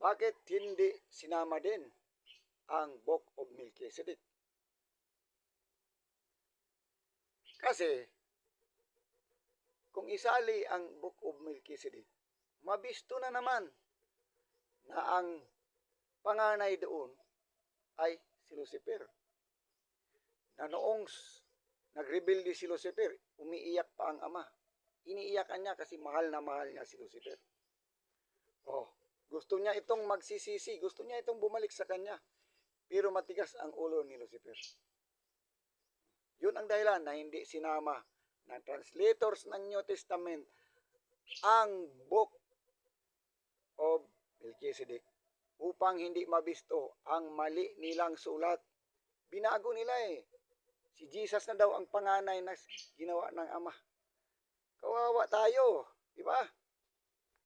bakit hindi sinama din ang Book of Melchizedek? Kasi, kung isali ang Book of Melchizedek, mabisto na naman na ang panganay doon ay si Lucifer. Na noong nagrebelde si Lucifer, umiiyak pa ang ama. Iniiyakan niya kasi mahal na mahal niya si Lucifer. Oh, gusto niya itong magsisisi, gusto niya itong bumalik sa kanya. Pero matigas ang ulo ni Lucifer. Yun ang dahilan na hindi sinama ng translators ng New Testament ang Book of Melchizedek upang hindi mabisto ang mali nilang sulat. Binago nila eh. Si Jesus na daw ang panganay na ginawa ng ama. Kawawa tayo, di ba?